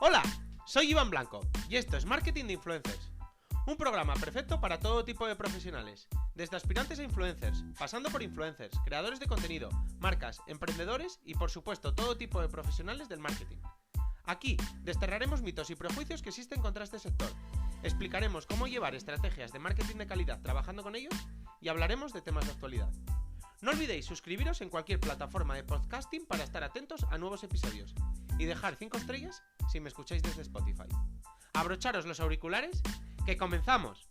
Hola, soy Iván Blanco y esto es Marketing de Influencers. Un programa perfecto para todo tipo de profesionales, desde aspirantes a influencers, pasando por influencers, creadores de contenido, marcas, emprendedores y por supuesto todo tipo de profesionales del marketing. Aquí desterraremos mitos y prejuicios que existen contra este sector, explicaremos cómo llevar estrategias de marketing de calidad trabajando con ellos y hablaremos de temas de actualidad. No olvidéis suscribiros en cualquier plataforma de podcasting para estar atentos a nuevos episodios y dejar 5 estrellas si me escucháis desde Spotify. Abrocharos los auriculares, que comenzamos.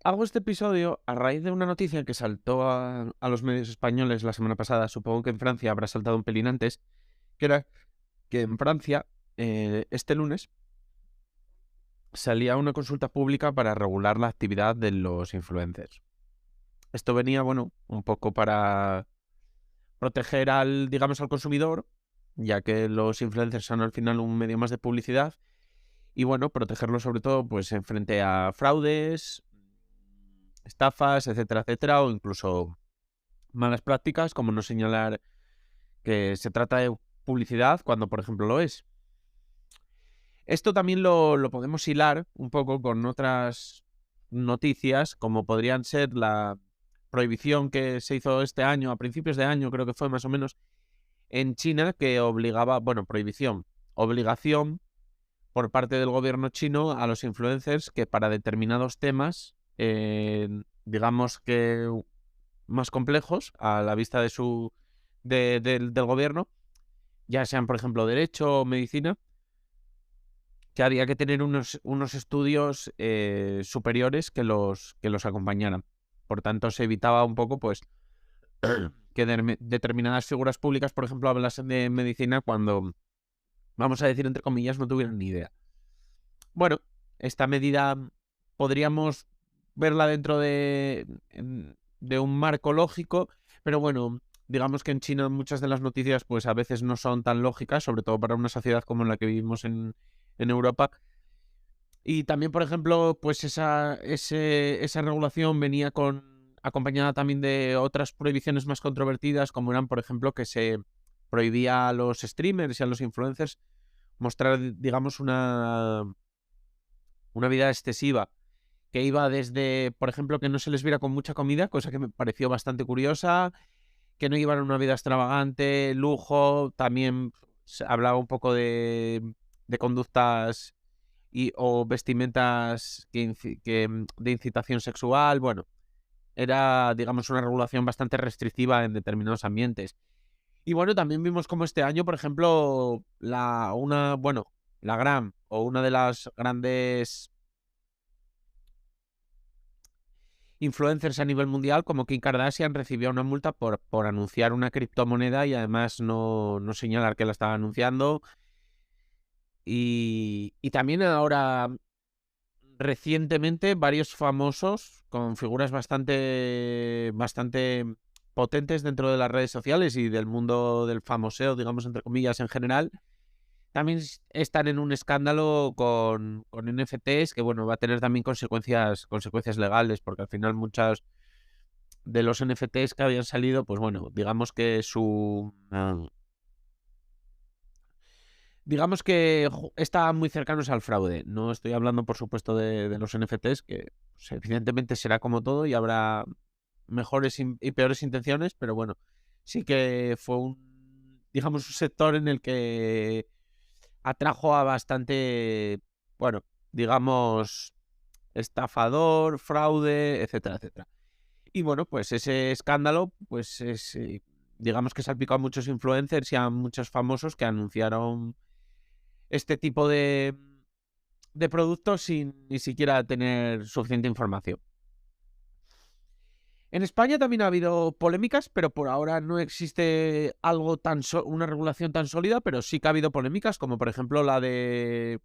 Hago este episodio a raíz de una noticia que saltó a los medios españoles la semana pasada. Supongo que en Francia habrá saltado un pelín antes, que era que en Francia este lunes salía una consulta pública para regular la actividad de los influencers. Esto venía, un poco para proteger al consumidor, ya que los influencers son al final un medio más de publicidad, y protegerlo sobre todo pues en frente a fraudes, estafas, etcétera, etcétera, o incluso malas prácticas, como no señalar que se trata de publicidad cuando, por ejemplo, lo es. Esto también lo podemos hilar un poco con otras noticias, como podrían ser la prohibición que se hizo este año, a principios de año, creo que fue más o menos, en China, que obligaba, obligación por parte del gobierno chino a los influencers que para determinados temas, digamos que más complejos a la vista del gobierno, ya sean, por ejemplo, derecho o medicina, que había que tener unos estudios superiores que los acompañaran. Por tanto, se evitaba un poco, pues, que determinadas figuras públicas, por ejemplo, hablasen de medicina cuando, vamos a decir, entre comillas, no tuvieran ni idea. Bueno, esta medida podríamos verla dentro de un marco lógico, pero bueno, digamos que en China muchas de las noticias pues a veces no son tan lógicas, sobre todo para una sociedad como la que vivimos en Europa. Y también, por ejemplo, pues esa regulación venía acompañada también de otras prohibiciones más controvertidas, como eran, por ejemplo, que se prohibía a los streamers y a los influencers mostrar, digamos, una vida excesiva, que iba desde, por ejemplo, que no se les viera con mucha comida, cosa que me pareció bastante curiosa, que no llevaran una vida extravagante, lujo, también se hablaba un poco de conductas o vestimentas de incitación sexual. Bueno, era, digamos, una regulación bastante restrictiva en determinados ambientes. Y bueno, también vimos como este año, por ejemplo, una de las grandes influencers a nivel mundial, como Kim Kardashian, recibió una multa por anunciar una criptomoneda y además no señalar que la estaba anunciando. Y también ahora, recientemente, varios famosos con figuras bastante potentes dentro de las redes sociales y del mundo del famoseo, digamos, entre comillas, en general, también están en un escándalo con NFTs que, va a tener también consecuencias legales, porque al final muchas de los NFTs que habían salido, pues digamos que estaban muy cercanos al fraude. No estoy hablando, por supuesto, de los NFTs, que pues, evidentemente será como todo y habrá mejores y peores intenciones, pero sí que fue un sector en el que atrajo a bastante, estafador, fraude, etcétera, etcétera. Y pues ese escándalo, pues es, digamos que salpicó a muchos influencers y a muchos famosos que anunciaron este tipo de productos sin ni siquiera tener suficiente información. En España también ha habido polémicas, pero por ahora no existe una regulación tan sólida, pero sí que ha habido polémicas, como por ejemplo la de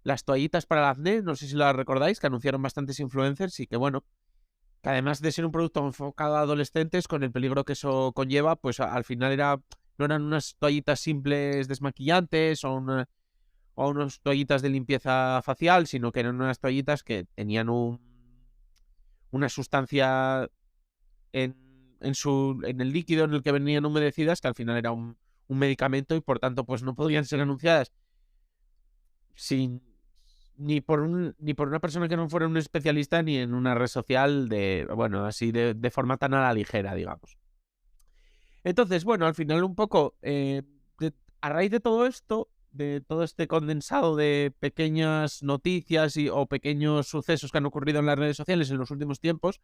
las toallitas para el acné, no sé si la recordáis, que anunciaron bastantes influencers y que que además de ser un producto enfocado a adolescentes, con el peligro que eso conlleva, pues al final no eran unas toallitas simples desmaquillantes o unas toallitas de limpieza facial, sino que eran unas toallitas que tenían una sustancia en en el líquido en el que venían humedecidas, que al final era un medicamento y por tanto pues no podían ser anunciadas sin ni por una persona que no fuera un especialista ni en una red social así de forma tan a la ligera, digamos. Entonces, bueno, al final un poco, a raíz de todo esto, de todo este condensado de pequeñas noticias o pequeños sucesos que han ocurrido en las redes sociales en los últimos tiempos,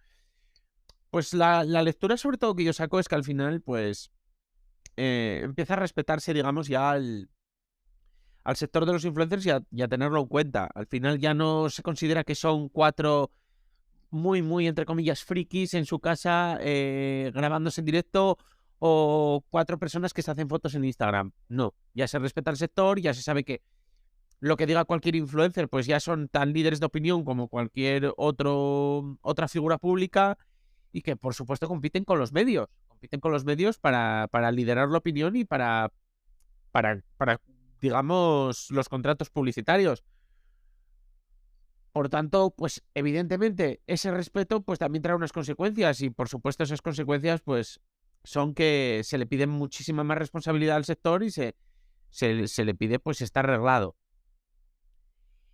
pues la lectura sobre todo que yo saco es que al final, pues, empieza a respetarse, digamos, ya al sector de los influencers y a tenerlo en cuenta. Al final ya no se considera que son 4 muy, muy, entre comillas, frikis en su casa grabándose en directo o 4 personas que se hacen fotos en Instagram. No, ya se respeta el sector, ya se sabe que lo que diga cualquier influencer pues ya son tan líderes de opinión como cualquier otra figura pública y que por supuesto compiten con los medios. Compiten con los medios para liderar la opinión y para digamos, los contratos publicitarios. Por tanto, pues evidentemente ese respeto pues también trae unas consecuencias y por supuesto esas consecuencias pues son que se le pide muchísima más responsabilidad al sector y se le pide pues estar arreglado.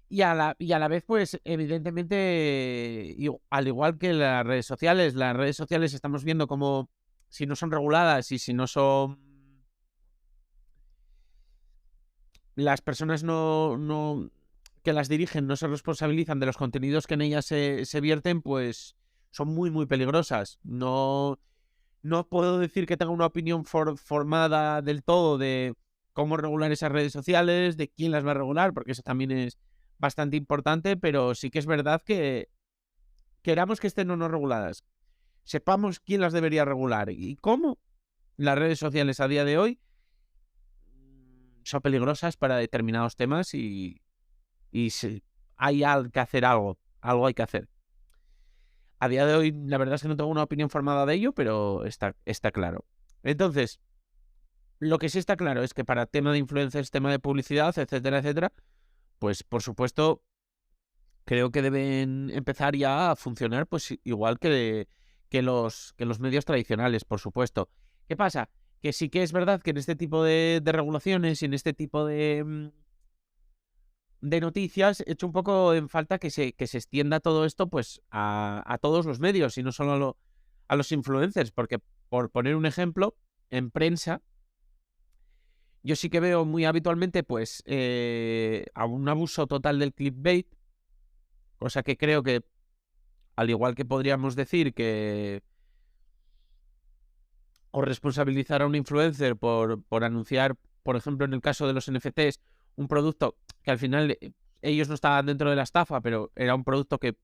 Y a la vez pues evidentemente al igual que las redes sociales estamos viendo como si no son reguladas y si no son las personas que las dirigen no se responsabilizan de los contenidos que en ellas se vierten, pues son muy, muy peligrosas. No puedo decir que tenga una opinión formada del todo de cómo regular esas redes sociales, de quién las va a regular, porque eso también es bastante importante, pero sí que es verdad que queramos que estén o no reguladas, sepamos quién las debería regular y cómo las redes sociales a día de hoy son peligrosas para determinados temas y hay que hacer algo hay que hacer. A día de hoy, la verdad es que no tengo una opinión formada de ello, pero está claro. Entonces, lo que sí está claro es que para tema de influencers, tema de publicidad, etcétera, etcétera, pues por supuesto, creo que deben empezar ya a funcionar pues igual que los medios tradicionales, por supuesto. ¿Qué pasa? Que sí que es verdad que en este tipo de regulaciones y en este tipo de noticias, he hecho un poco en falta que se extienda todo esto pues a todos los medios y no solo a los influencers, porque por poner un ejemplo, en prensa, yo sí que veo muy habitualmente pues a un abuso total del clickbait, cosa que creo que, al igual que podríamos decir que o responsabilizar a un influencer por anunciar, por ejemplo, en el caso de los NFTs, un producto que al final ellos no estaban dentro de la estafa, pero era un producto que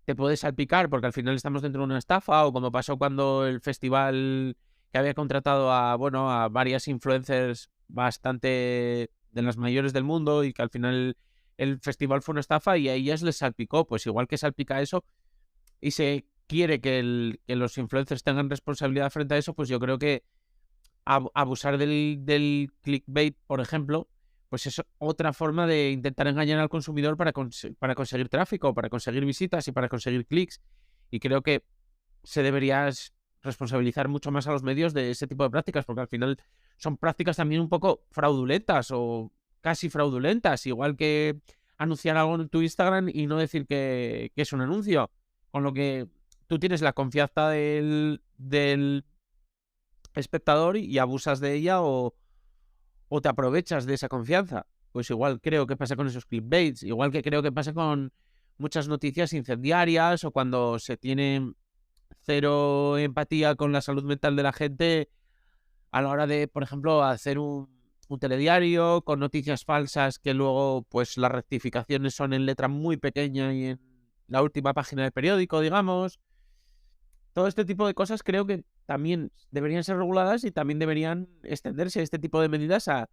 te puede salpicar porque al final estamos dentro de una estafa, o como pasó cuando el festival que había contratado a varias influencers bastante de las mayores del mundo y que al final el festival fue una estafa y a ellas les salpicó, pues igual que salpica eso y se quiere que los influencers tengan responsabilidad frente a eso, pues yo creo que abusar del clickbait, por ejemplo, pues es otra forma de intentar engañar al consumidor para conseguir tráfico, para conseguir visitas y para conseguir clics. Y creo que se debería responsabilizar mucho más a los medios de ese tipo de prácticas, porque al final son prácticas también un poco fraudulentas o casi fraudulentas, igual que anunciar algo en tu Instagram y no decir que es un anuncio, con lo que tú tienes la confianza del espectador y abusas de ella o te aprovechas de esa confianza. Pues igual creo que pasa con esos clickbaits, igual que creo que pasa con muchas noticias incendiarias o cuando se tiene cero empatía con la salud mental de la gente a la hora de, por ejemplo, hacer un telediario con noticias falsas que luego pues las rectificaciones son en letra muy pequeña y en la última página del periódico, digamos. Todo este tipo de cosas creo que también deberían ser reguladas y también deberían extenderse este tipo de medidas a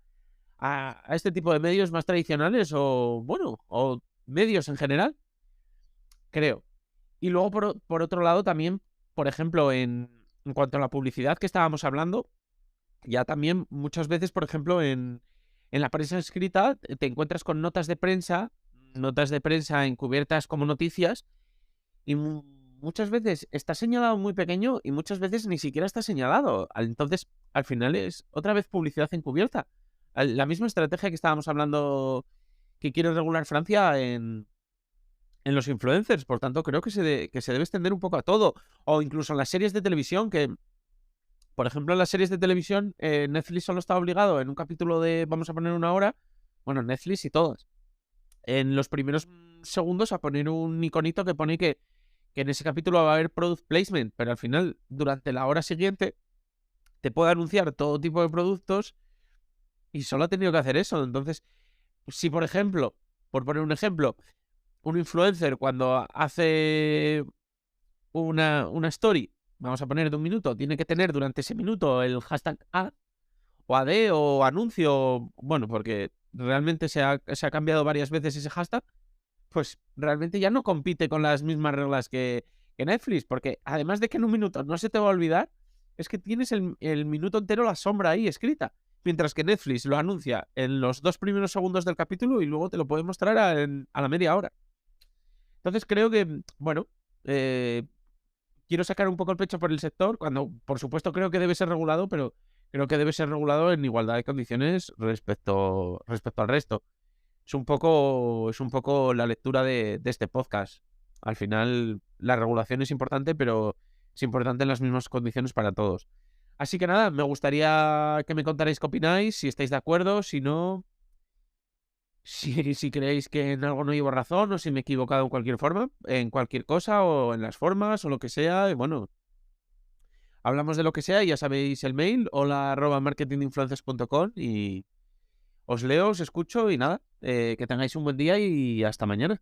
este tipo de medios más tradicionales o medios en general, creo. Y luego, por otro lado, también, por ejemplo, en cuanto a la publicidad que estábamos hablando, ya también muchas veces, por ejemplo, en la prensa escrita te encuentras con notas de prensa encubiertas como noticias y muchas veces está señalado muy pequeño y muchas veces ni siquiera está señalado. Entonces, al final es otra vez publicidad encubierta. La misma estrategia que estábamos hablando que quiere regular Francia en los influencers. Por tanto, creo que que se debe extender un poco a todo. O incluso en las series de televisión, que, por ejemplo, en las series de televisión, Netflix solo está obligado en un capítulo de, vamos a poner 1 hora, bueno, Netflix y todas, en los primeros segundos a poner un iconito que pone que en ese capítulo va a haber product placement, pero al final, durante la hora siguiente, te puede anunciar todo tipo de productos y solo ha tenido que hacer eso. Entonces, si por ejemplo, por poner un ejemplo, un influencer cuando hace una story, vamos a poner de 1 minuto, tiene que tener durante ese minuto el hashtag ad o AD o anuncio, bueno, porque realmente se ha cambiado varias veces ese hashtag, pues realmente ya no compite con las mismas reglas que Netflix, porque además de que en 1 minuto no se te va a olvidar, es que tienes el minuto entero la sombra ahí escrita, mientras que Netflix lo anuncia en los 2 primeros segundos del capítulo y luego te lo puede mostrar a la media hora. Entonces creo que, bueno, quiero sacar un poco el pecho por el sector, cuando por supuesto creo que debe ser regulado, pero creo que debe ser regulado en igualdad de condiciones respecto al resto. Es un poco la lectura de este podcast. Al final, la regulación es importante, pero es importante en las mismas condiciones para todos. Así que nada, me gustaría que me contarais qué opináis, si estáis de acuerdo, si no, si creéis que en algo no llevo razón o si me he equivocado en cualquier forma, en cualquier cosa o en las formas o lo que sea. Y bueno, hablamos de lo que sea y ya sabéis el mail, hola@marketinginfluencers.com y os leo, os escucho y nada, que tengáis un buen día y hasta mañana.